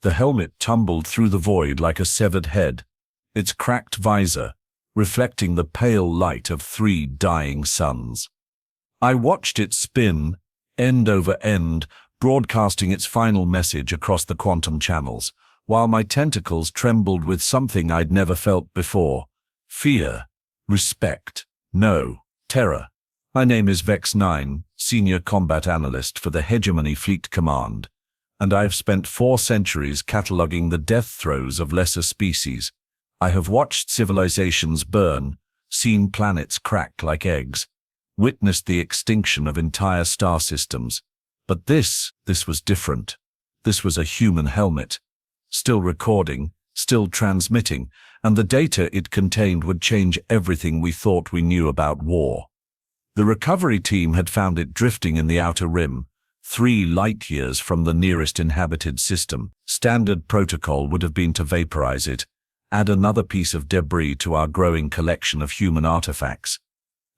The helmet tumbled through the void like a severed head, its cracked visor reflecting the pale light of 3 dying suns. I watched it spin, end over end, broadcasting its final message across the quantum channels, while my tentacles trembled with something I'd never felt before: fear, respect, no, terror. My name is Vex 9, Senior Combat Analyst for the Hegemony Fleet Command, and I've spent 4 centuries cataloging the death throes of lesser species. I have watched civilizations burn, seen planets crack like eggs, witnessed the extinction of entire star systems. But this was different. This was a human helmet, still recording, still transmitting, and the data it contained would change everything we thought we knew about war. The recovery team had found it drifting in the outer rim, 3 light-years from the nearest inhabited system. Standard protocol would have been to vaporize it, add another piece of debris to our growing collection of human artifacts.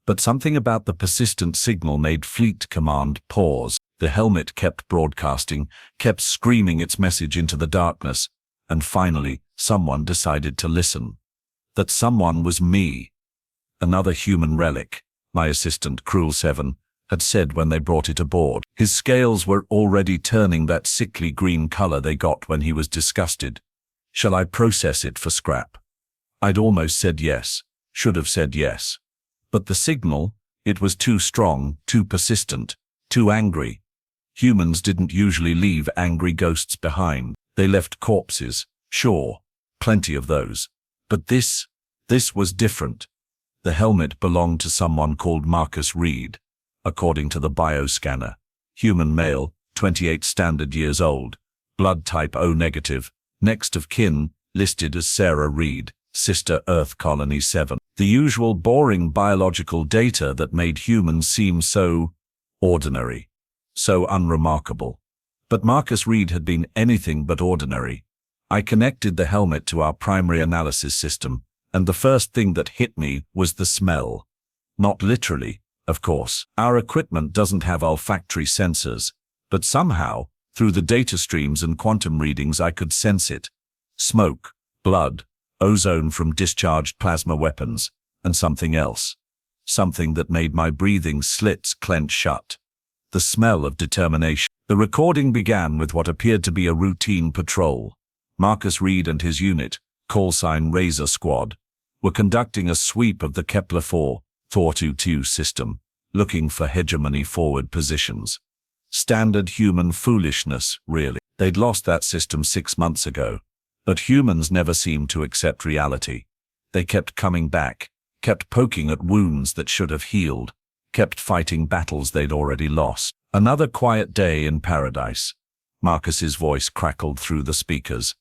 But something about the persistent signal made Fleet Command pause. The helmet kept broadcasting, kept screaming its message into the darkness, and finally, someone decided to listen. That someone was me. Another human relic, my assistant Cruel 7, had said when they brought it aboard. His scales were already turning that sickly green color they got when he was disgusted. Shall I process it for scrap? I'd almost said yes, should have said yes. But the signal, it was too strong, too persistent, too angry. Humans didn't usually leave angry ghosts behind. They left corpses, sure, plenty of those. But this was different. The helmet belonged to someone called Marcus Reed, according to the bioscanner. Human male, 28 standard years old, blood type O negative, next of kin, listed as Sarah Reed, Sister Earth Colony 7. The usual boring biological data that made humans seem so ordinary, so unremarkable. But Marcus Reed had been anything but ordinary. I connected the helmet to our primary analysis system, and the first thing that hit me was the smell. Not literally, of course. Our equipment doesn't have olfactory sensors, but somehow, through the data streams and quantum readings, I could sense it. Smoke, blood, ozone from discharged plasma weapons, and something else. Something that made my breathing slits clench shut. The smell of determination. The recording began with what appeared to be a routine patrol. Marcus Reed and his unit, callsign Razor Squad, were conducting a sweep of the Kepler-4, Thor-22 system, looking for hegemony forward positions. Standard human foolishness, really. They'd lost that system 6 months ago. But humans never seemed to accept reality. They kept coming back, kept poking at wounds that should have healed, kept fighting battles they'd already lost. Another quiet day in paradise. Marcus's voice crackled through the speakers,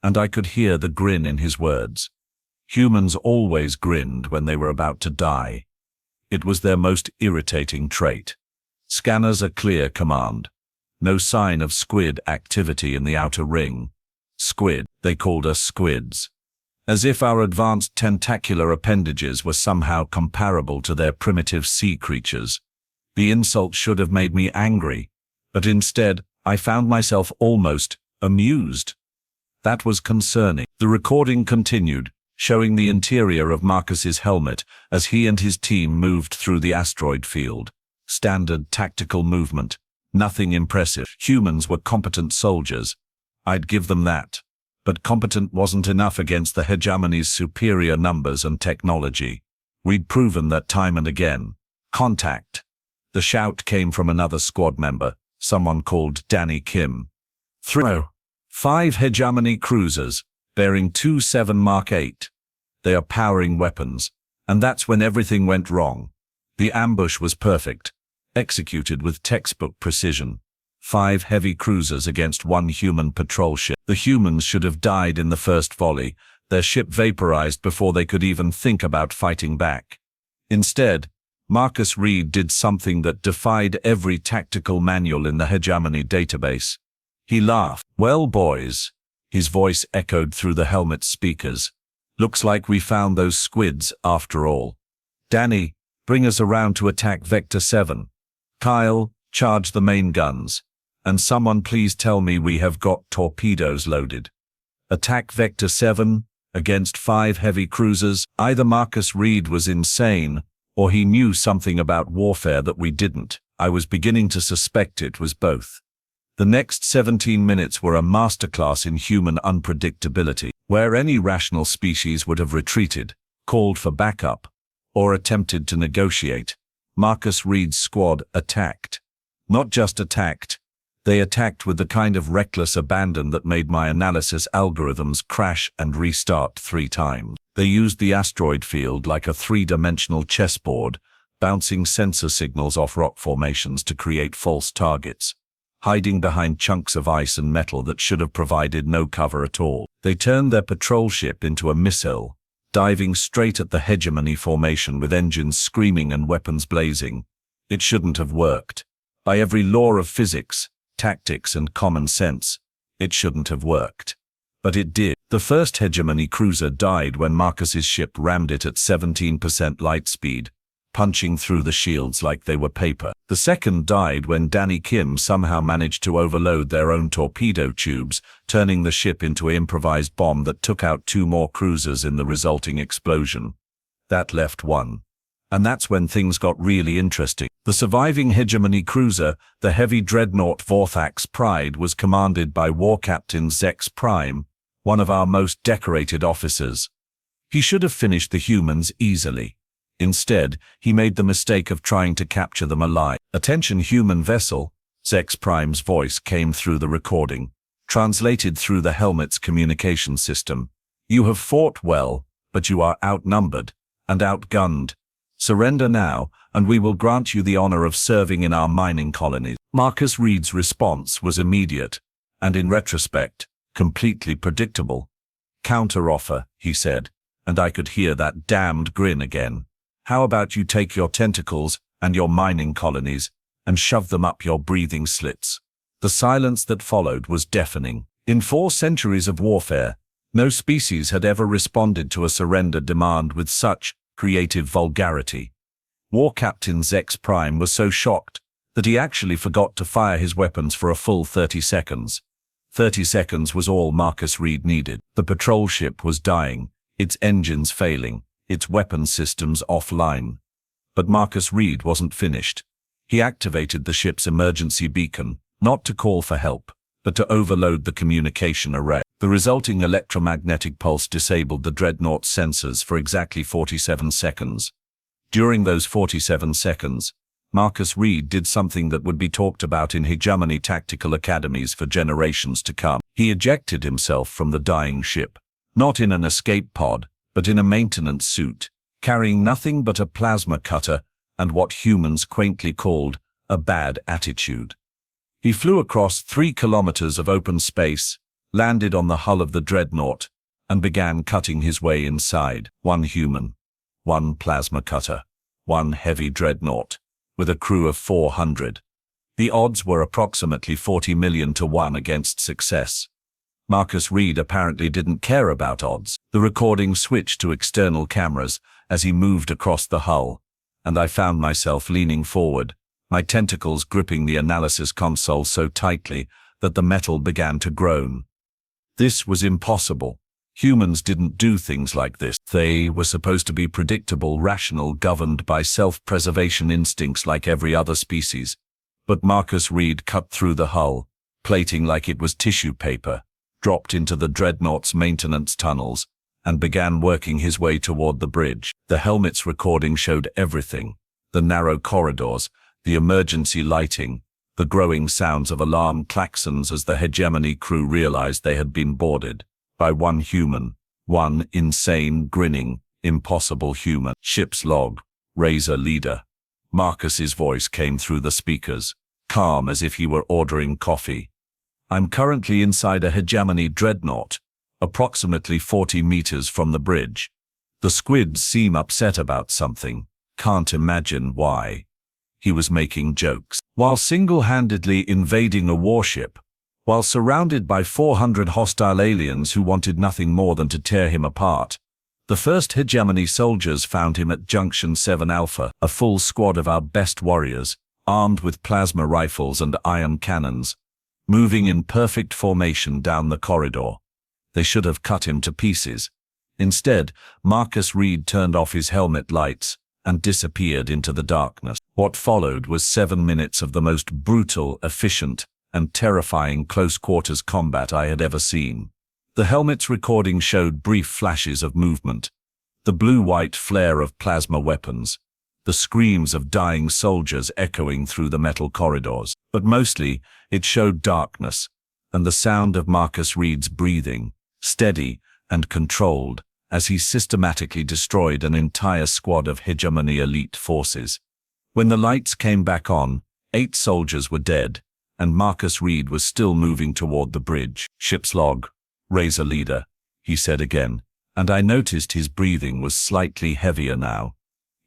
and I could hear the grin in his words. Humans always grinned when they were about to die. It was their most irritating trait. Scanners are clear, command. No sign of squid activity in the outer ring. Squid, they called us squids. As if our advanced tentacular appendages were somehow comparable to their primitive sea creatures. The insult should have made me angry, but instead, I found myself almost amused. That was concerning. The recording continued, showing the interior of Marcus's helmet as he and his team moved through the asteroid field. Standard tactical movement. Nothing impressive. Humans were competent soldiers. I'd give them that. But competent wasn't enough against the Hegemony's superior numbers and technology. We'd proven that time and again. Contact. The shout came from another squad member, someone called Danny Kim. 5 Hegemony cruisers, bearing 27 Mark 8. They are powering weapons, and that's when everything went wrong. The ambush was perfect, executed with textbook precision. 5 heavy cruisers against 1 human patrol ship. The humans should have died in the first volley, their ship vaporized before they could even think about fighting back. Instead, Marcus Reed did something that defied every tactical manual in the Hegemony database. He laughed. "Well, boys," his voice echoed through the helmet's speakers. "Looks like we found those squids after all. Danny, bring us around to attack Vector 7. Kyle, charge the main guns. And someone please tell me we have got torpedoes loaded. Attack Vector 7, against 5 heavy cruisers. Either Marcus Reed was insane, or he knew something about warfare that we didn't. I was beginning to suspect it was both. The next 17 minutes were a masterclass in human unpredictability, where any rational species would have retreated, called for backup, or attempted to negotiate. Marcus Reed's squad attacked. Not just attacked, they attacked with the kind of reckless abandon that made my analysis algorithms crash and restart 3 times. They used the asteroid field like a 3-dimensional chessboard, bouncing sensor signals off rock formations to create false targets, hiding behind chunks of ice and metal that should have provided no cover at all. They turned their patrol ship into a missile, diving straight at the Hegemony formation with engines screaming and weapons blazing. It shouldn't have worked. By every law of physics, tactics and common sense, it shouldn't have worked. But it did. The first Hegemony cruiser died when Marcus's ship rammed it at 17% light speed, punching through the shields like they were paper. The second died when Danny Kim somehow managed to overload their own torpedo tubes, turning the ship into an improvised bomb that took out 2 more cruisers in the resulting explosion. That left 1. And that's when things got really interesting. The surviving Hegemony cruiser, the heavy Dreadnought Vorthax Pride, was commanded by War Captain Zex Prime, one of our most decorated officers. He should have finished the humans easily. Instead, he made the mistake of trying to capture them alive. "Attention human vessel," Zex Prime's voice came through the recording, translated through the helmet's communication system. "You have fought well, but you are outnumbered and outgunned. Surrender now, and we will grant you the honor of serving in our mining colonies." Marcus Reed's response was immediate, and in retrospect, completely predictable. "Counteroffer," he said, and I could hear that damned grin again. "How about you take your tentacles and your mining colonies and shove them up your breathing slits?" The silence that followed was deafening. In 4 centuries of warfare, no species had ever responded to a surrender demand with such creative vulgarity. War Captain Zex Prime was so shocked that he actually forgot to fire his weapons for a full 30 seconds. 30 seconds was all Marcus Reed needed. The patrol ship was dying, its engines failing, its weapon systems offline. But Marcus Reed wasn't finished. He activated the ship's emergency beacon, not to call for help, but to overload the communication array. The resulting electromagnetic pulse disabled the Dreadnought's sensors for exactly 47 seconds. During those 47 seconds, Marcus Reed did something that would be talked about in Hegemony tactical academies for generations to come. He ejected himself from the dying ship, not in an escape pod, but in a maintenance suit, carrying nothing but a plasma cutter and what humans quaintly called a bad attitude. He flew across 3 kilometers of open space, landed on the hull of the Dreadnought, and began cutting his way inside. 1 human, 1 plasma cutter, 1 heavy Dreadnought, with a crew of 400. The odds were approximately 40 million to 1 against success. Marcus Reed apparently didn't care about odds. The recording switched to external cameras as he moved across the hull, and I found myself leaning forward, my tentacles gripping the analysis console so tightly that the metal began to groan. This was impossible. Humans didn't do things like this. They were supposed to be predictable, rational, governed by self-preservation instincts like every other species. But Marcus Reed cut through the hull, plating like it was tissue paper, dropped into the Dreadnought's maintenance tunnels, and began working his way toward the bridge. The helmet's recording showed everything: the narrow corridors, the emergency lighting, the growing sounds of alarm klaxons as the Hegemony crew realized they had been boarded by 1 human, 1 insane, grinning, impossible human. "Ship's log, Razor Leader." Marcus's voice came through the speakers, calm as if he were ordering coffee. "I'm currently inside a Hegemony Dreadnought, approximately 40 meters from the bridge. The squids seem upset about something. Can't imagine why." He was making jokes. While single-handedly invading a warship, while surrounded by 400 hostile aliens who wanted nothing more than to tear him apart, the first Hegemony soldiers found him at Junction 7 Alpha, a full squad of our best warriors, armed with plasma rifles and ion cannons, moving in perfect formation down the corridor. They should have cut him to pieces. Instead, Marcus Reed turned off his helmet lights and disappeared into the darkness. What followed was 7 minutes of the most brutal, efficient, and terrifying close-quarters combat I had ever seen. The helmet's recording showed brief flashes of movement, the blue-white flare of plasma weapons, the screams of dying soldiers echoing through the metal corridors. But mostly, it showed darkness, and the sound of Marcus Reed's breathing, steady and controlled, as he systematically destroyed an entire squad of Hegemony elite forces. When the lights came back on, 8 soldiers were dead, and Marcus Reed was still moving toward the bridge. "Ship's log, Razor Leader," he said again, and I noticed his breathing was slightly heavier now.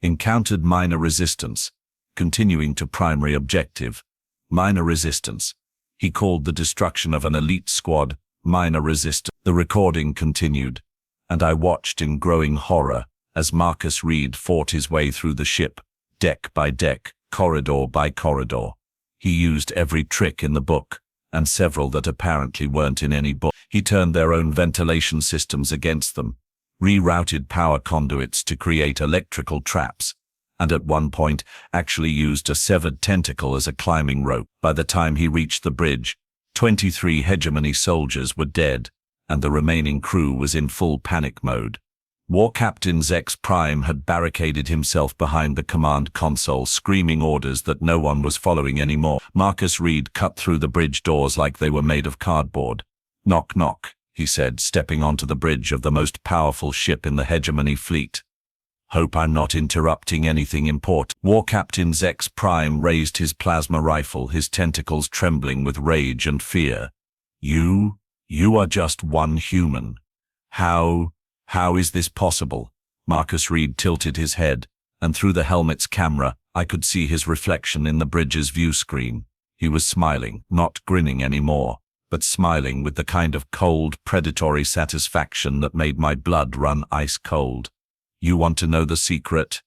"Encountered minor resistance. Continuing to primary objective. Minor resistance." He called the destruction of an elite squad minor resistance. The recording continued, and I watched in growing horror as Marcus Reed fought his way through the ship, deck by deck, corridor by corridor. He used every trick in the book, and several that apparently weren't in any book. He turned their own ventilation systems against them, rerouted power conduits to create electrical traps, and at one point actually used a severed tentacle as a climbing rope. By the time he reached the bridge, 23 Hegemony soldiers were dead, and the remaining crew was in full panic mode. War Captain Zex Prime had barricaded himself behind the command console, screaming orders that no one was following anymore. Marcus Reed cut through the bridge doors like they were made of cardboard. "Knock, knock," he said, stepping onto the bridge of the most powerful ship in the Hegemony fleet. "Hope I'm not interrupting anything important." War Captain Zex Prime raised his plasma rifle, his tentacles trembling with rage and fear. You are just one human. How is this possible?" Marcus Reed tilted his head, and through the helmet's camera, I could see his reflection in the bridge's view screen. He was smiling, not grinning anymore, but smiling with the kind of cold, predatory satisfaction that made my blood run ice cold. "You want to know the secret?"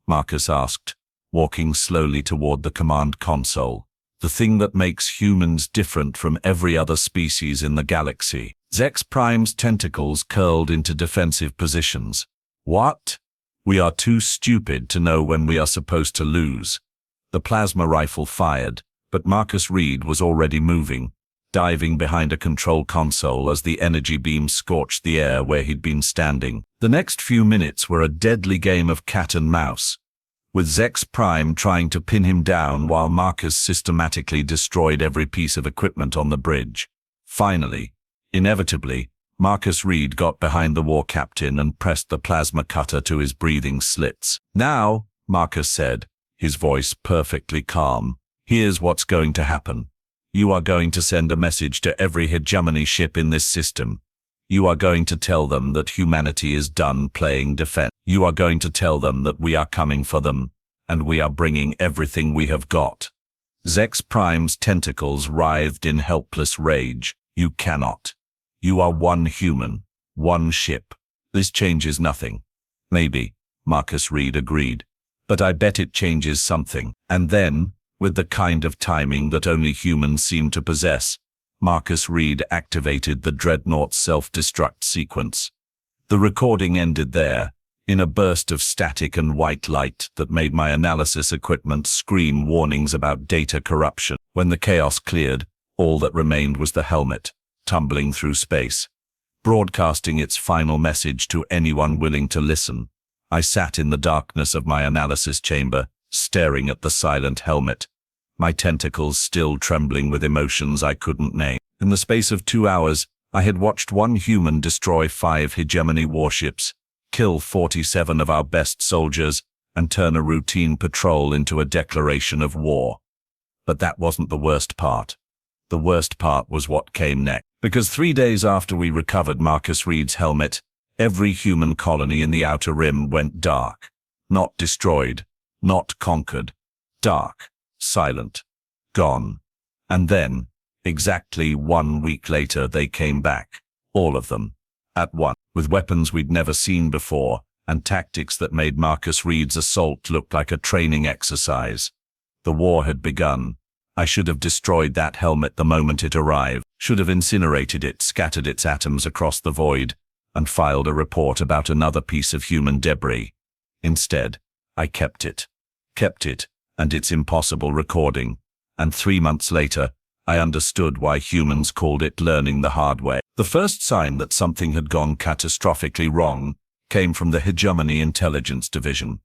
Marcus asked, walking slowly toward the command console. "The thing that makes humans different from every other species in the galaxy." Zex Prime's tentacles curled into defensive positions. "What?" "We are too stupid to know when we are supposed to lose." The plasma rifle fired, but Marcus Reed was already moving, diving behind a control console as the energy beam scorched the air where he'd been standing. The next few minutes were a deadly game of cat and mouse, with Zex Prime trying to pin him down while Marcus systematically destroyed every piece of equipment on the bridge. Finally, inevitably, Marcus Reed got behind the war captain and pressed the plasma cutter to his breathing slits. "Now," Marcus said, his voice perfectly calm, "here's what's going to happen. You are going to send a message to every Hegemony ship in this system. You are going to tell them that humanity is done playing defense. You are going to tell them that we are coming for them, and we are bringing everything we have got." Zex Prime's tentacles writhed in helpless rage. "You cannot. You are one human, one ship. This changes nothing." "Maybe," Marcus Reed agreed, "but I bet it changes something." And then, with the kind of timing that only humans seem to possess, Marcus Reed activated the Dreadnought self-destruct sequence. The recording ended there, in a burst of static and white light that made my analysis equipment scream warnings about data corruption. When the chaos cleared, all that remained was the helmet, tumbling through space, broadcasting its final message to anyone willing to listen. I sat in the darkness of my analysis chamber, staring at the silent helmet, my tentacles still trembling with emotions I couldn't name. In the space of 2 hours, I had watched one human destroy 5 Hegemony warships, kill 47 of our best soldiers, and turn a routine patrol into a declaration of war. But that wasn't the worst part. The worst part was what came next. Because 3 days after we recovered Marcus Reed's helmet, every human colony in the Outer Rim went dark. Not destroyed, not conquered. Dark, silent, gone. And then, exactly 1 week later, they came back. All of them. At once. With weapons we'd never seen before, and tactics that made Marcus Reed's assault look like a training exercise. The war had begun, I should have destroyed that helmet the moment it arrived, should have incinerated it, scattered its atoms across the void, and filed a report about another piece of human debris. Instead, I kept it, and its impossible recording, and 3 months later, I understood why humans called it learning the hard way. The first sign that something had gone catastrophically wrong came from the Hegemony Intelligence Division.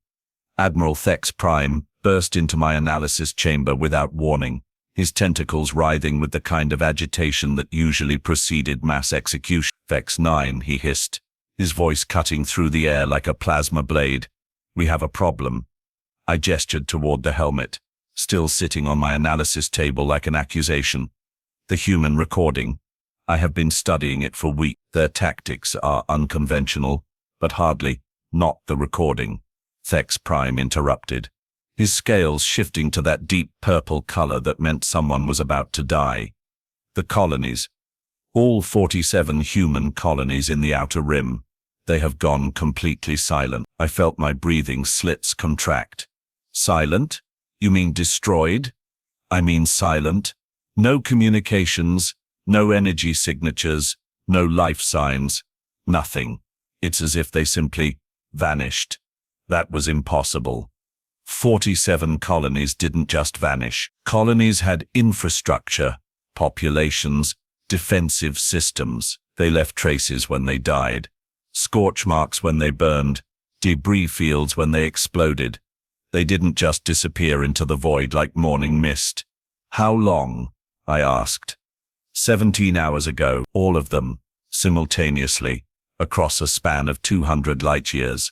Admiral Thex Prime burst into my analysis chamber without warning, his tentacles writhing with the kind of agitation that usually preceded mass execution. "Vex-9," he hissed, his voice cutting through the air like a plasma blade. "We have a problem." I gestured toward the helmet, still sitting on my analysis table like an accusation. "The human recording. I have been studying it for weeks. Their tactics are unconventional, but hardly, not the recording," Thex Prime interrupted, his scales shifting to that deep purple color that meant someone was about to die. "The colonies. All 47 human colonies in the outer rim. They have gone completely silent." I felt my breathing slits contract. "Silent? You mean destroyed?" "I mean silent. No communications, no energy signatures, no life signs, nothing. It's as if they simply vanished." That was impossible. 47 colonies didn't just vanish. Colonies had infrastructure, populations, defensive systems. They left traces when they died, scorch marks when they burned, debris fields when they exploded. They didn't just disappear into the void like morning mist. "How long?" I asked. 17 hours ago, all of them, simultaneously, across a span of 200 light-years.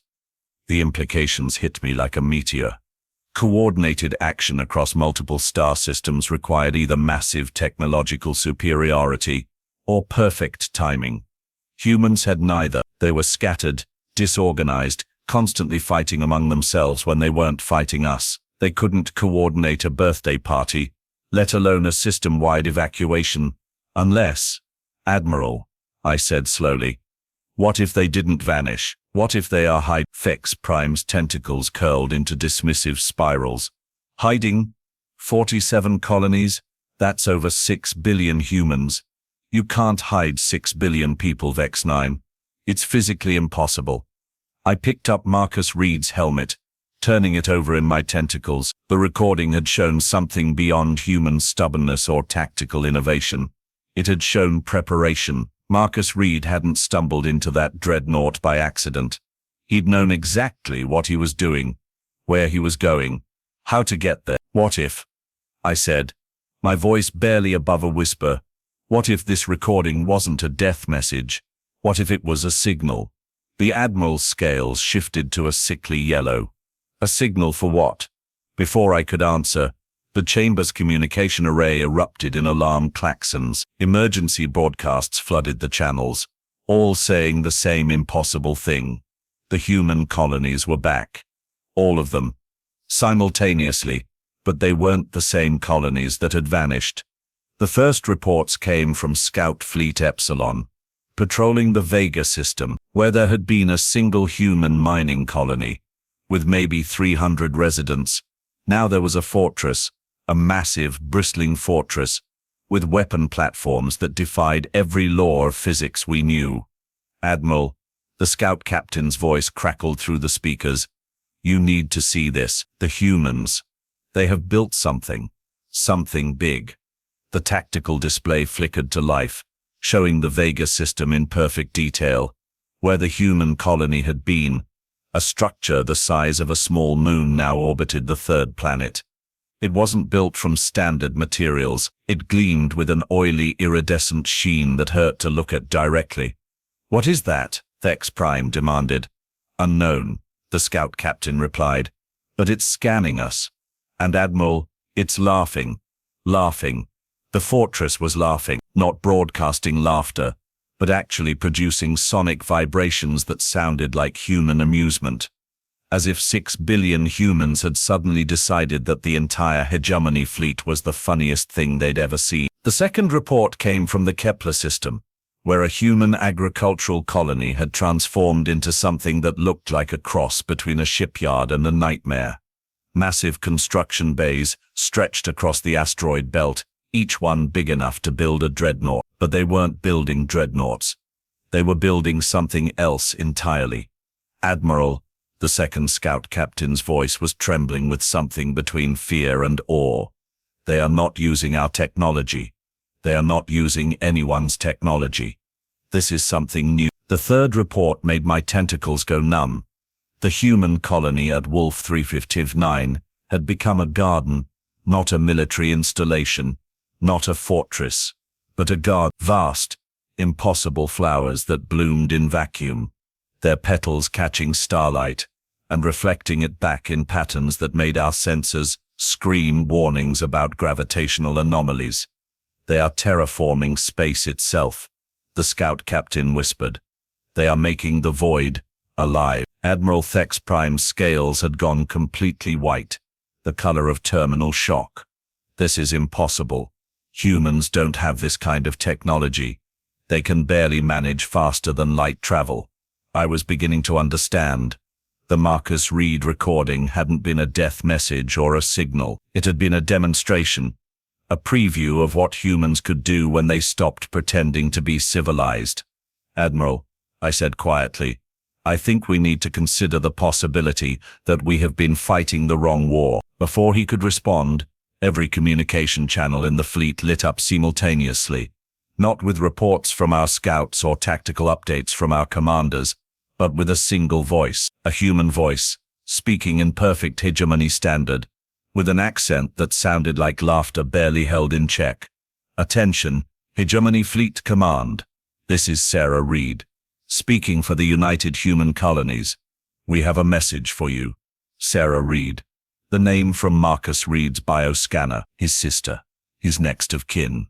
The implications hit me like a meteor. Coordinated action across multiple star systems required either massive technological superiority or perfect timing. Humans had neither. They were scattered, disorganized, constantly fighting among themselves when they weren't fighting us. They couldn't coordinate a birthday party, let alone a system-wide evacuation, unless— "Admiral," I said slowly, "what if they didn't vanish? What if they are hiding?" Thex Prime's tentacles curled into dismissive spirals. "Hiding? 47 colonies? That's over 6 billion humans. You can't hide 6 billion people, Vex-9. It's physically impossible." I picked up Marcus Reed's helmet, turning it over in my tentacles. The recording had shown something beyond human stubbornness or tactical innovation. It had shown preparation. Marcus Reed hadn't stumbled into that Dreadnought by accident. He'd known exactly what he was doing, where he was going, how to get there. "What if?" I said, my voice barely above a whisper. "What if this recording wasn't a death message? What if it was a signal?" The Admiral's scales shifted to a sickly yellow. "A signal for what?" Before I could answer, the chamber's communication array erupted in alarm klaxons. Emergency broadcasts flooded the channels, all saying the same impossible thing. The human colonies were back. All of them. Simultaneously, but they weren't the same colonies that had vanished. The first reports came from Scout Fleet Epsilon, patrolling the Vega system, where there had been a single human mining colony, with maybe 300 residents. Now there was a fortress, a massive, bristling fortress, with weapon platforms that defied every law of physics we knew. "Admiral," the scout captain's voice crackled through the speakers, "you need to see this. The humans. They have built something big." The tactical display flickered to life, showing the Vega system in perfect detail, where the human colony had been. A structure the size of a small moon now orbited the third planet. It wasn't built from standard materials. It gleamed with an oily, iridescent sheen that hurt to look at directly. "What is that?" Thex Prime demanded. "Unknown," the scout captain replied. "But it's scanning us. And Admiral, it's laughing. Laughing." The fortress was laughing, not broadcasting laughter, but actually producing sonic vibrations that sounded like human amusement. As if 6 billion humans had suddenly decided that the entire Hegemony fleet was the funniest thing they'd ever seen. The second report came from the Kepler system, where a human agricultural colony had transformed into something that looked like a cross between a shipyard and a nightmare. Massive construction bays stretched across the asteroid belt, each one big enough to build a dreadnought. But they weren't building dreadnoughts. They were building something else entirely. Admiral, the second scout captain's voice was trembling with something between fear and awe. They are not using our technology. They are not using anyone's technology. This is something new. The third report made my tentacles go numb. The human colony at Wolf 359 had become a garden, not a military installation, not a fortress, but a garden. Vast, impossible flowers that bloomed in vacuum, their petals catching starlight and reflecting it back in patterns that made our sensors scream warnings about gravitational anomalies. They are terraforming space itself, the scout captain whispered. They are making the void alive. Admiral Thex Prime's scales had gone completely white, the color of terminal shock. This is impossible. Humans don't have this kind of technology. They can barely manage faster than light travel. I was beginning to understand. The Marcus Reed recording hadn't been a death message or a signal. It had been a demonstration, a preview of what humans could do when they stopped pretending to be civilized. Admiral, I said quietly, I think we need to consider the possibility that we have been fighting the wrong war. Before he could respond, every communication channel in the fleet lit up simultaneously, not with reports from our scouts or tactical updates from our commanders, but with a single voice, a human voice, speaking in perfect Hegemony standard, with an accent that sounded like laughter barely held in check. Attention, Hegemony Fleet Command. This is Sarah Reed, speaking for the United Human Colonies. We have a message for you. Sarah Reed. The name from Marcus Reed's bioscanner, his sister, his next of kin.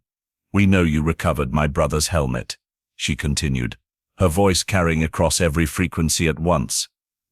We know you recovered my brother's helmet, she continued, her voice carrying across every frequency at once.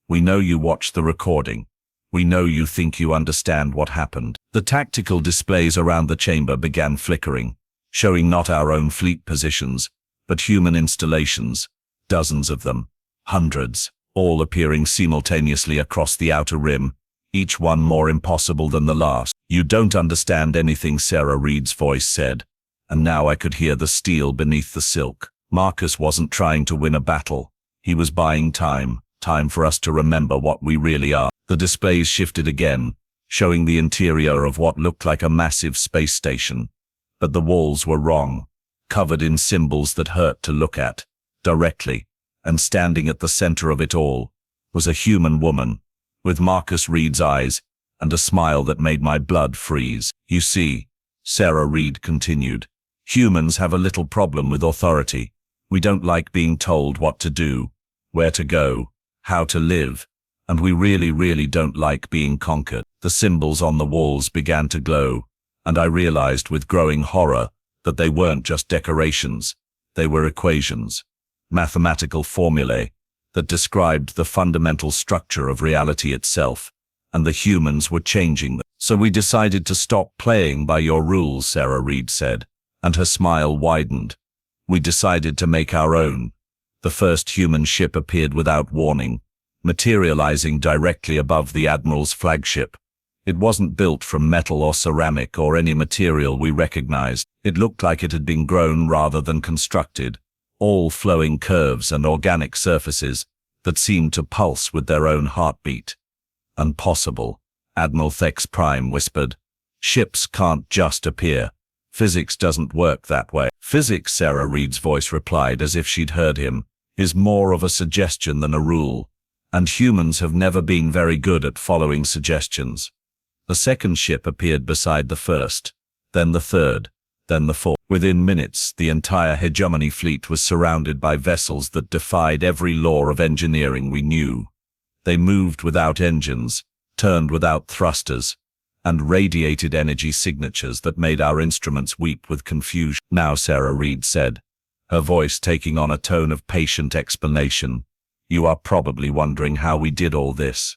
We know you watched the recording. We know you think you understand what happened. The tactical displays around the chamber began flickering, showing not our own fleet positions, but human installations, dozens of them, hundreds, all appearing simultaneously across the outer rim, each one more impossible than the last. You don't understand anything, Sarah Reed's voice said, and now I could hear the steel beneath the silk. Marcus wasn't trying to win a battle. He was buying time for us to remember what we really are. The displays shifted again, showing the interior of what looked like a massive space station. But the walls were wrong, covered in symbols that hurt to look at, directly, and standing at the center of it all was a human woman, with Marcus Reed's eyes and a smile that made my blood freeze. You see, Sarah Reed continued, humans have a little problem with authority. We don't like being told what to do, where to go, how to live, and we really don't like being conquered. The symbols on the walls began to glow, and I realized with growing horror that they weren't just decorations, they were equations, mathematical formulae that described the fundamental structure of reality itself, and the humans were changing them. So we decided to stop playing by your rules, Sarah Reed said, and her smile widened. We decided to make our own. The first human ship appeared without warning, materializing directly above the Admiral's flagship. It wasn't built from metal or ceramic or any material we recognized. It looked like it had been grown rather than constructed, all flowing curves and organic surfaces that seemed to pulse with their own heartbeat. Impossible, Admiral Thex Prime whispered. Ships can't just appear. Physics doesn't work that way. Physics, Sarah Reed's voice replied as if she'd heard him, is more of a suggestion than a rule, and humans have never been very good at following suggestions. The second ship appeared beside the first, then the third, then the fourth. Within minutes, the entire Hegemony fleet was surrounded by vessels that defied every law of engineering we knew. They moved without engines, turned without thrusters, and radiated energy signatures that made our instruments weep with confusion. Now, Sarah Reed said, her voice taking on a tone of patient explanation, you are probably wondering how we did all this,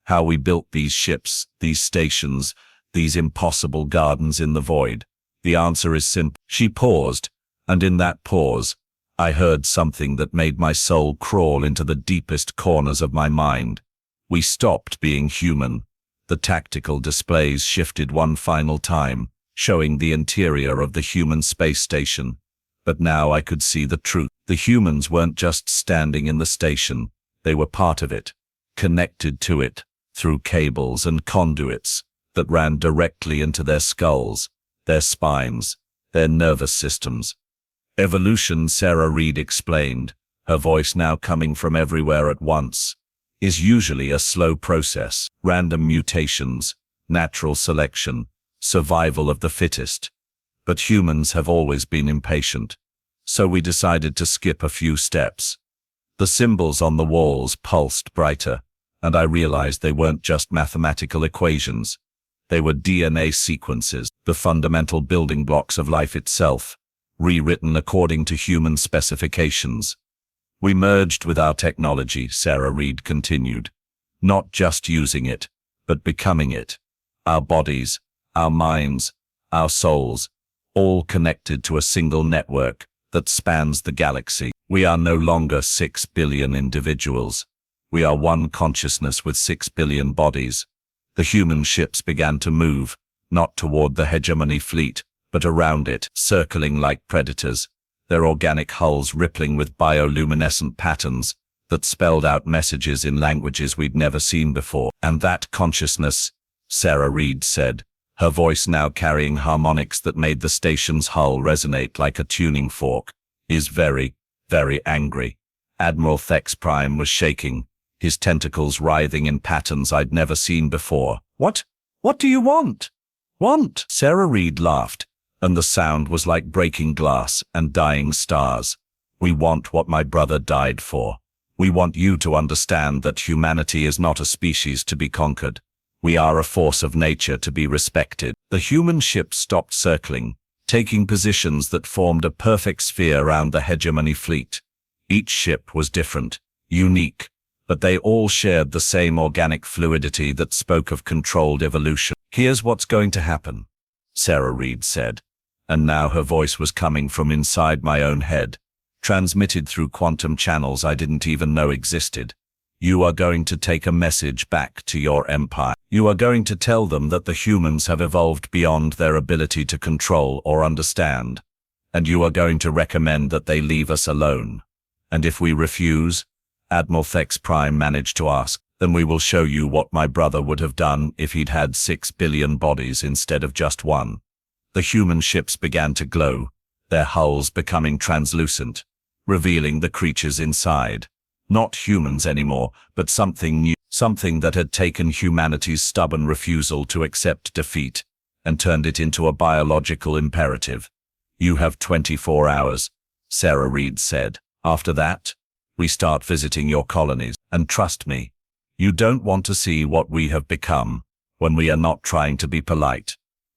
how we built these ships, these stations, these impossible gardens in the void. The answer is simple. She paused, and in that pause, I heard something that made my soul crawl into the deepest corners of my mind. We stopped being human. The tactical displays shifted one final time, showing the interior of the human space station. But now I could see the truth. The humans weren't just standing in the station, they were part of it, connected to it, through cables and conduits that ran directly into their skulls, their spines, their nervous systems. Evolution, Sarah Reed explained, her voice now coming from everywhere at once, is usually a slow process. Random mutations, natural selection, survival of the fittest. But humans have always been impatient, so we decided to skip a few steps. The symbols on the walls pulsed brighter, and I realized they weren't just mathematical equations. They were DNA sequences, the fundamental building blocks of life itself, rewritten according to human specifications. We merged with our technology, Sarah Reed continued, not just using it, but becoming it. Our bodies, our minds, our souls, all connected to a single network that spans the galaxy. We are no longer 6 billion individuals. We are one consciousness with 6 billion bodies. The human ships began to move, not toward the Hegemony fleet, but around it, circling like predators, their organic hulls rippling with bioluminescent patterns that spelled out messages in languages we'd never seen before. And that consciousness, Sarah Reed said, her voice now carrying harmonics that made the station's hull resonate like a tuning fork, is very, very angry. Admiral Thex Prime was shaking, his tentacles writhing in patterns I'd never seen before. What? What do you want? Want? Sarah Reed laughed, and the sound was like breaking glass and dying stars. We want what my brother died for. We want you to understand that humanity is not a species to be conquered. We are a force of nature to be respected. The human ships stopped circling, taking positions that formed a perfect sphere around the Hegemony fleet. Each ship was different, unique, but they all shared the same organic fluidity that spoke of controlled evolution. Here's what's going to happen, Sarah Reed said, and now her voice was coming from inside my own head, transmitted through quantum channels I didn't even know existed. You are going to take a message back to your empire. You are going to tell them that the humans have evolved beyond their ability to control or understand, and you are going to recommend that they leave us alone. And if we refuse, Admiral Thex Prime managed to ask, then we will show you what my brother would have done if he'd had 6 billion bodies instead of just one. The human ships began to glow, their hulls becoming translucent, revealing the creatures inside. Not humans anymore, but something new, something that had taken humanity's stubborn refusal to accept defeat and turned it into a biological imperative. You have 24 hours, Sarah Reed said. After that, we start visiting your colonies, and trust me, you don't want to see what we have become when we are not trying to be polite.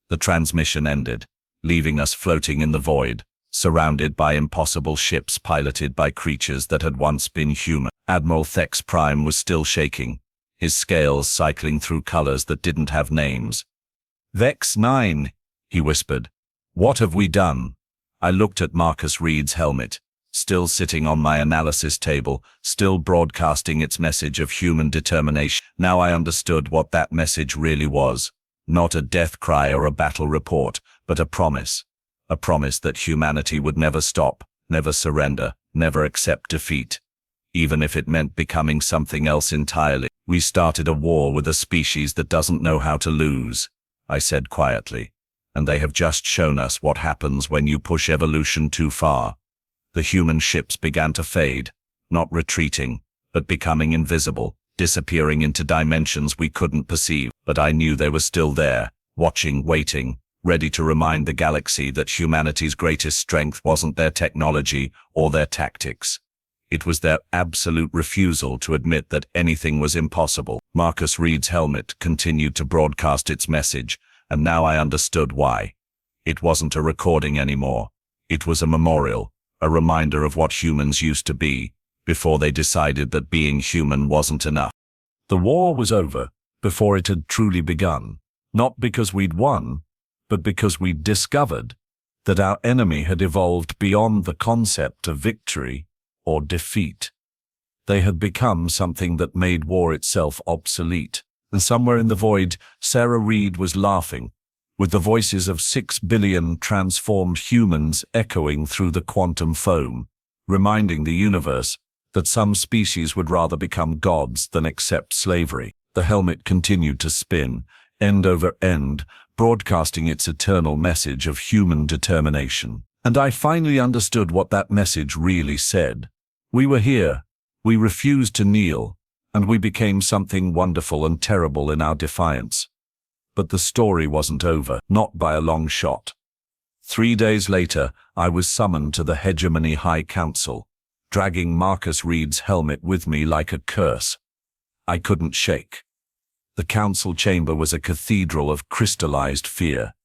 The transmission ended, leaving us floating in the void, surrounded by impossible ships piloted by creatures that had once been human. Admiral Thex Prime was still shaking, his scales cycling through colors that didn't have names. Vex 9, he whispered. What have we done? I looked at Marcus Reed's helmet, still sitting on my analysis table, still broadcasting its message of human determination. Now I understood what that message really was. Not a death cry or a battle report, but a promise. A promise that humanity would never stop, never surrender, never accept defeat. Even if it meant becoming something else entirely. We started a war with a species that doesn't know how to lose, I said quietly. And they have just shown us what happens when you push evolution too far. The human ships began to fade, not retreating, but becoming invisible, disappearing into dimensions we couldn't perceive. But I knew they were still there, watching, waiting, ready to remind the galaxy that humanity's greatest strength wasn't their technology or their tactics. It was their absolute refusal to admit that anything was impossible. Marcus Reed's helmet continued to broadcast its message, and now I understood why. It wasn't a recording anymore. It was a memorial, a reminder of what humans used to be, before they decided that being human wasn't enough. The war was over before it had truly begun, not because we'd won, but because we'd discovered that our enemy had evolved beyond the concept of victory or defeat. They had become something that made war itself obsolete. And somewhere in the void, Sarah Reed was laughing, with the voices of 6 billion transformed humans echoing through the quantum foam, reminding the universe that some species would rather become gods than accept slavery. The helmet continued to spin, end over end, broadcasting its eternal message of human determination. And I finally understood what that message really said. We were here, we refused to kneel, and we became something wonderful and terrible in our defiance. But the story wasn't over, not by a long shot. 3 days later, I was summoned to the Hegemony High Council, dragging Marcus Reed's helmet with me like a curse. I couldn't shake. The council chamber was a cathedral of crystallized fear,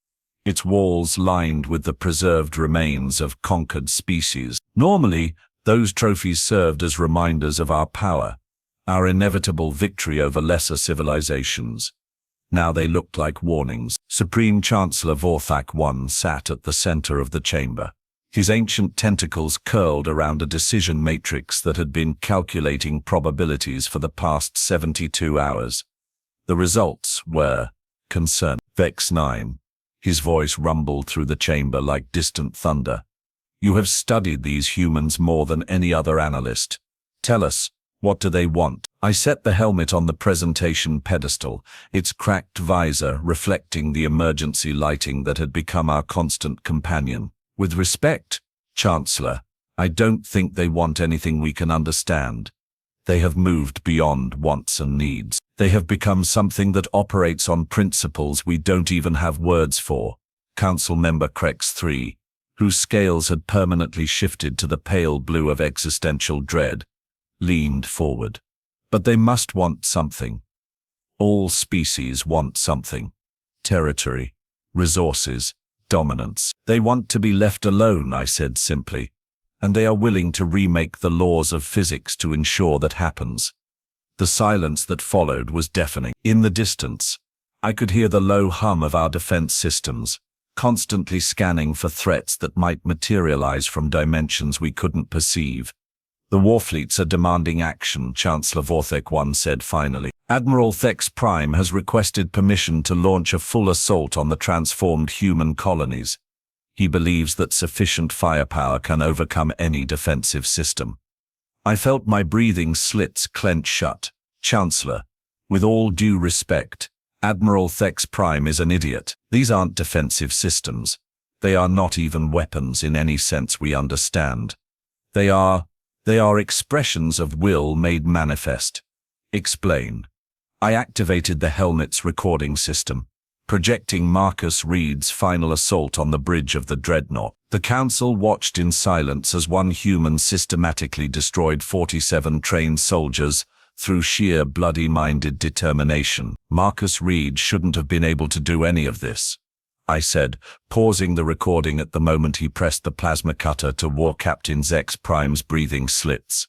its walls lined with the preserved remains of conquered species. Normally, those trophies served as reminders of our power, our inevitable victory over lesser civilizations. Now they looked like warnings. Supreme Chancellor Vorthak I sat at the center of the chamber. His ancient tentacles curled around a decision matrix that had been calculating probabilities for the past 72 hours. The results were concern. Vex 9. His voice rumbled through the chamber like distant thunder. You have studied these humans more than any other analyst. Tell us, what do they want? I set the helmet on the presentation pedestal, its cracked visor reflecting the emergency lighting that had become our constant companion. With respect, Chancellor, I don't think they want anything we can understand. They have moved beyond wants and needs. They have become something that operates on principles we don't even have words for. Council Member Crex 3, whose scales had permanently shifted to the pale blue of existential dread, leaned forward. But they must want something. All species want something. Territory, resources, dominance. They want to be left alone, I said simply, and they are willing to remake the laws of physics to ensure that happens. The silence that followed was deafening. In the distance, I could hear the low hum of our defense systems, constantly scanning for threats that might materialize from dimensions we couldn't perceive. The warfleets are demanding action, Chancellor Vorthak I said finally. Admiral Thex Prime has requested permission to launch a full assault on the transformed human colonies. He believes that sufficient firepower can overcome any defensive system. I felt my breathing slits clench shut. Chancellor, with all due respect, Admiral Thex Prime is an idiot. These aren't defensive systems. They are not even weapons in any sense we understand. They are expressions of will made manifest. Explain. I activated the helmet's recording system, projecting Marcus Reed's final assault on the bridge of the Dreadnought. The council watched in silence as one human systematically destroyed 47 trained soldiers through sheer bloody-minded determination. Marcus Reed shouldn't have been able to do any of this, I said, pausing the recording at the moment he pressed the plasma cutter to War Captain Zex Prime's breathing slits.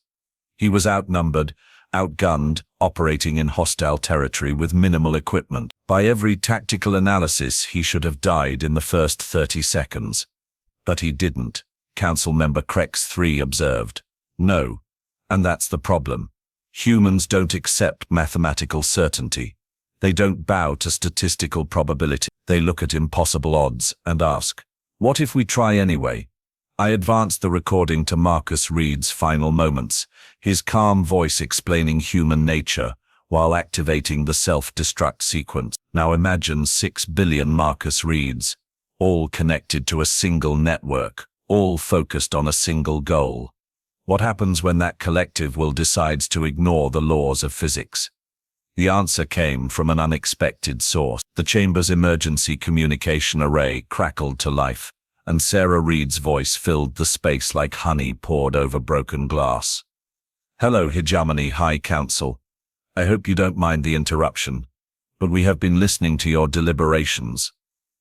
He was outnumbered, outgunned, operating in hostile territory with minimal equipment. By every tactical analysis, he should have died in the first 30 seconds. But he didn't, Council Member Crex 3 observed. No, and that's the problem. Humans don't accept mathematical certainty. They don't bow to statistical probability. They look at impossible odds and ask, what if we try anyway? I advanced the recording to Marcus Reed's final moments, his calm voice explaining human nature while activating the self-destruct sequence. Now imagine 6 billion Marcus Reeds, all connected to a single network, all focused on a single goal. What happens when that collective will decides to ignore the laws of physics? The answer came from an unexpected source. The chamber's emergency communication array crackled to life, and Sarah Reed's voice filled the space like honey poured over broken glass. Hello, Hegemony High Council. I hope you don't mind the interruption, but we have been listening to your deliberations.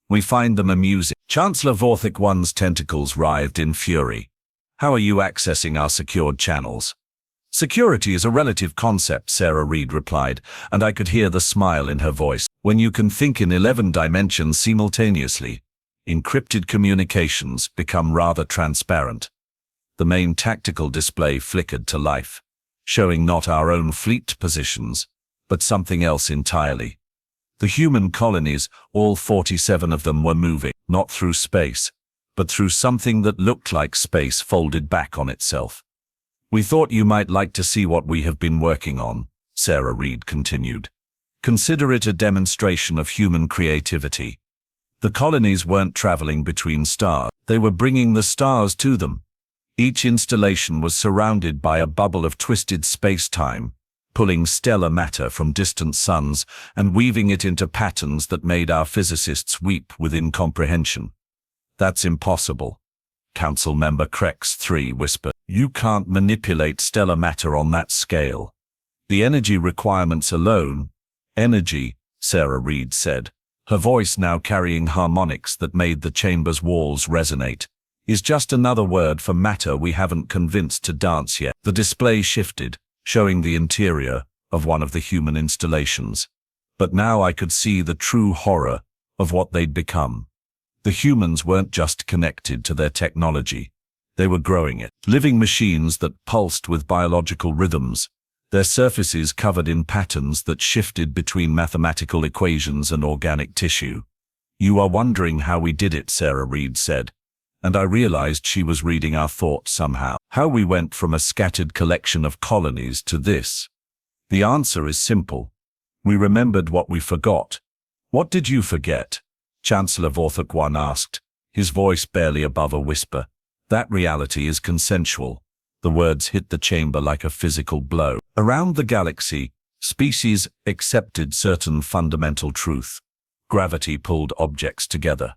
We find them amusing. Chancellor Vorthak I's tentacles writhed in fury. How are you accessing our secured channels? Security is a relative concept, Sarah Reed replied, and I could hear the smile in her voice. When you can think in 11 dimensions simultaneously, encrypted communications become rather transparent. The main tactical display flickered to life, showing not our own fleet positions, but something else entirely. The human colonies, all 47 of them, were moving, not through space, but through something that looked like space folded back on itself. "We thought you might like to see what we have been working on," Sarah Reed continued. "Consider it a demonstration of human creativity. The colonies weren't traveling between stars, they were bringing the stars to them. Each installation was surrounded by a bubble of twisted space-time, pulling stellar matter from distant suns and weaving it into patterns that made our physicists weep with incomprehension." "That's impossible," Council Member Crex 3 whispered. "You can't manipulate stellar matter on that scale. The energy requirements alone—" "Energy," Sarah Reed said, her voice now carrying harmonics that made the chamber's walls resonate, "is just another word for matter we haven't convinced to dance yet." The display shifted, showing the interior of one of the human installations. But now I could see the true horror of what they'd become. The humans weren't just connected to their technology, they were growing it. Living machines that pulsed with biological rhythms, their surfaces covered in patterns that shifted between mathematical equations and organic tissue. "You are wondering how we did it," Sarah Reed said, and I realized she was reading our thoughts somehow. "How we went from a scattered collection of colonies to this. The answer is simple. We remembered what we forgot." "What did you forget?" Chancellor Vorthok 1 asked, his voice barely above a whisper. "That reality is consensual." The words hit the chamber like a physical blow. Around the galaxy, species accepted certain fundamental truth. Gravity pulled objects together.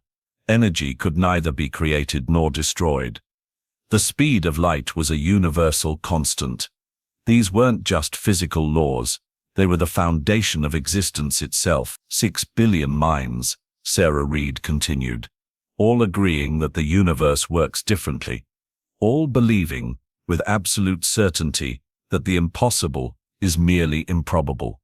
Energy could neither be created nor destroyed. The speed of light was a universal constant. These weren't just physical laws, they were the foundation of existence itself. 6 billion minds, Sarah Reed continued, all agreeing that the universe works differently, all believing, with absolute certainty, that the impossible is merely improbable,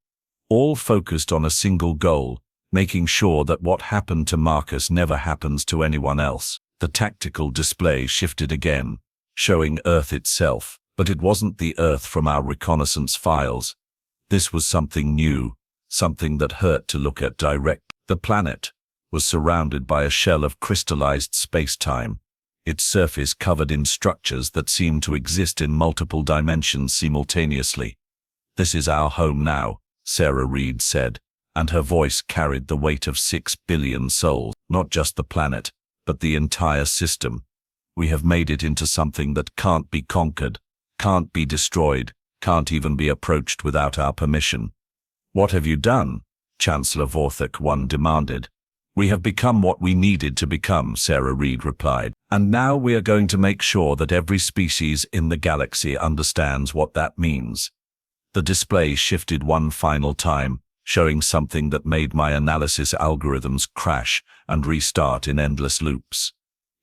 all focused on a single goal, making sure that what happened to Marcus never happens to anyone else. The tactical display shifted again, showing Earth itself, but it wasn't the Earth from our reconnaissance files. This was something new, something that hurt to look at direct. The planet was surrounded by a shell of crystallized space-time, its surface covered in structures that seemed to exist in multiple dimensions simultaneously. "This is our home now," Sarah Reed said, and her voice carried the weight of 6 billion souls. "Not just the planet, but the entire system. We have made it into something that can't be conquered, can't be destroyed, can't even be approached without our permission." "What have you done?" Chancellor Vorthok 1 demanded. "We have become what we needed to become," Sarah Reed replied. "And now we are going to make sure that every species in the galaxy understands what that means." The display shifted one final time, showing something that made my analysis algorithms crash and restart in endless loops.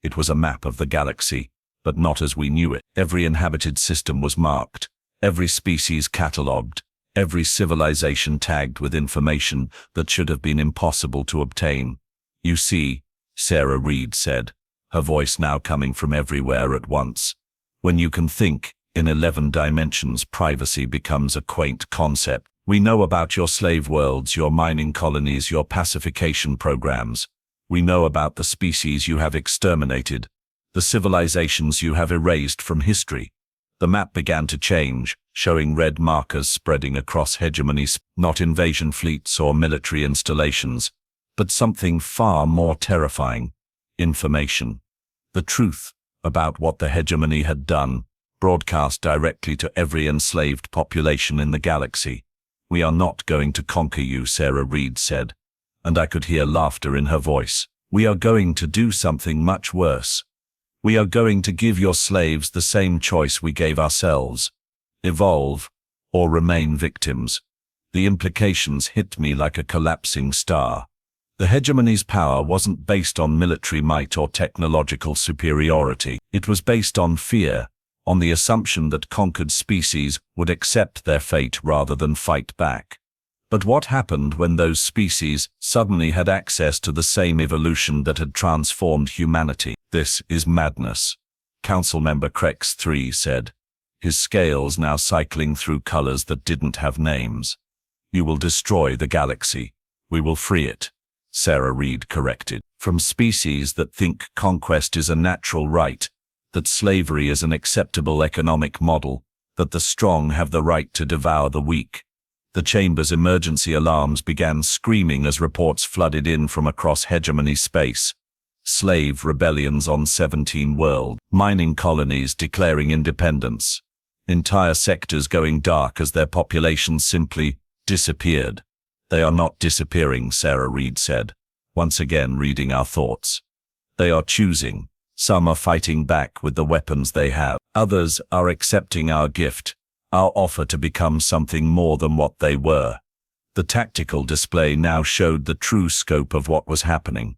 It was a map of the galaxy, but not as we knew it. Every inhabited system was marked, every species catalogued, every civilization tagged with information that should have been impossible to obtain. "You see," Sarah Reed said, her voice now coming from everywhere at once, "when you can think in 11 dimensions, privacy becomes a quaint concept. We know about your slave worlds, your mining colonies, your pacification programs. We know about the species you have exterminated, the civilizations you have erased from history." The map began to change, showing red markers spreading across Hegemony, not invasion fleets or military installations, but something far more terrifying: information. The truth about what the Hegemony had done, broadcast directly to every enslaved population in the galaxy. "We are not going to conquer you," Sarah Reed said, and I could hear laughter in her voice. "We are going to do something much worse. We are going to give your slaves the same choice we gave ourselves: evolve or remain victims." The implications hit me like a collapsing star. The Hegemony's power wasn't based on military might or technological superiority. It was based on fear, on the assumption that conquered species would accept their fate rather than fight back. But what happened when those species suddenly had access to the same evolution that had transformed humanity? "This is madness," Council Member Crex 3 said, his scales now cycling through colors that didn't have names. "You will destroy the galaxy. We will free it, Sarah Reed corrected. From species that think conquest is a natural right, that slavery is an acceptable economic model, that the strong have the right to devour the weak. The chamber's emergency alarms began screaming as reports flooded in from across Hegemony space. Slave rebellions on 17 world, mining colonies declaring independence, entire sectors going dark as their populations simply disappeared. They are not disappearing, Sarah Reed said, once again reading our thoughts. They are choosing. Some are fighting back with the weapons they have. Others are accepting our gift, our offer to become something more than what they were. The tactical display now showed the true scope of what was happening.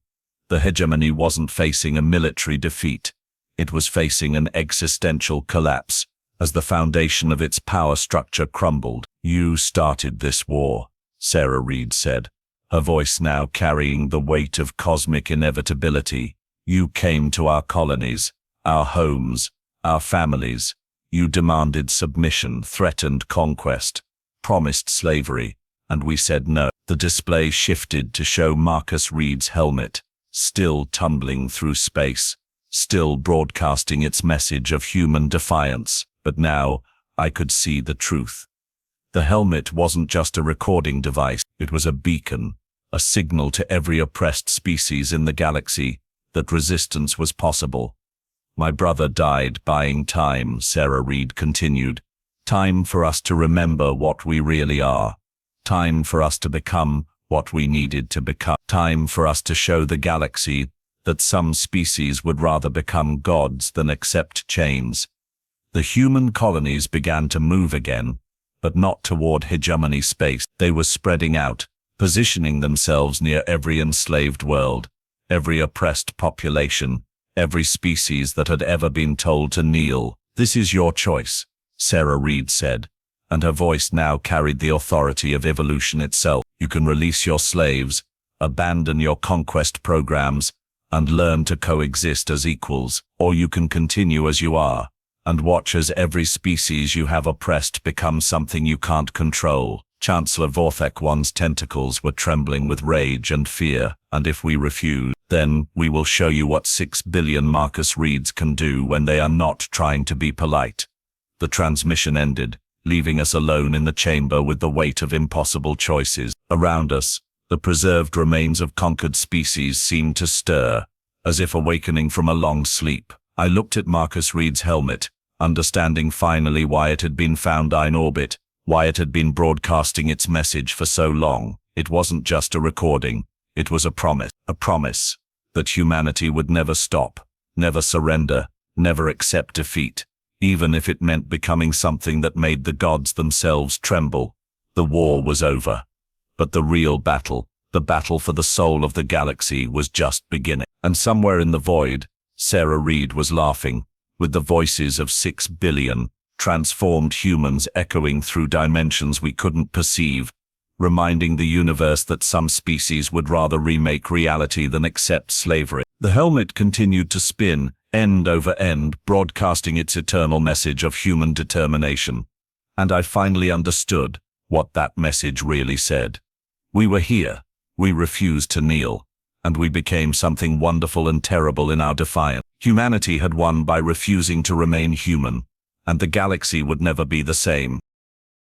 The hegemony wasn't facing a military defeat. It was facing an existential collapse as the foundation of its power structure crumbled. You started this war, Sarah Reed said, her voice now carrying the weight of cosmic inevitability. You came to our colonies, our homes, our families. You demanded submission, threatened conquest, promised slavery, and we said no. The display shifted to show Marcus Reed's helmet, still tumbling through space, still broadcasting its message of human defiance. But now, I could see the truth. The helmet wasn't just a recording device, it was a beacon, a signal to every oppressed species in the galaxy that resistance was possible. My brother died buying time, Sarah Reed continued. Time for us to remember what we really are. Time for us to become what we needed to become. Time for us to show the galaxy that some species would rather become gods than accept chains. The human colonies began to move again, but not toward hegemony space. They were spreading out, positioning themselves near every enslaved world, every oppressed population, every species that had ever been told to kneel. This is your choice, Sarah Reed said, and her voice now carried the authority of evolution itself. You can release your slaves, abandon your conquest programs, and learn to coexist as equals, or you can continue as you are, and watch as every species you have oppressed become something you can't control. Chancellor Vorthek One's tentacles were trembling with rage and fear, and if we refuse, then we will show you what 6 billion Marcus Reeds can do when they are not trying to be polite. The transmission ended, leaving us alone in the chamber with the weight of impossible choices. Around us, the preserved remains of conquered species seemed to stir, as if awakening from a long sleep. I looked at Marcus Reed's helmet, understanding finally why it had been found in orbit, why it had been broadcasting its message for so long. It wasn't just a recording, it was a promise that humanity would never stop, never surrender, never accept defeat, even if it meant becoming something that made the gods themselves tremble. The war was over, but the real battle, the battle for the soul of the galaxy, was just beginning. And somewhere in the void, Sarah Reed was laughing, with the voices of 6 billion transformed humans echoing through dimensions we couldn't perceive, reminding the universe that some species would rather remake reality than accept slavery. The helmet continued to spin, end over end, broadcasting its eternal message of human determination. And I finally understood what that message really said. We were here, we refused to kneel, and we became something wonderful and terrible in our defiance. Humanity had won by refusing to remain human, and the galaxy would never be the same.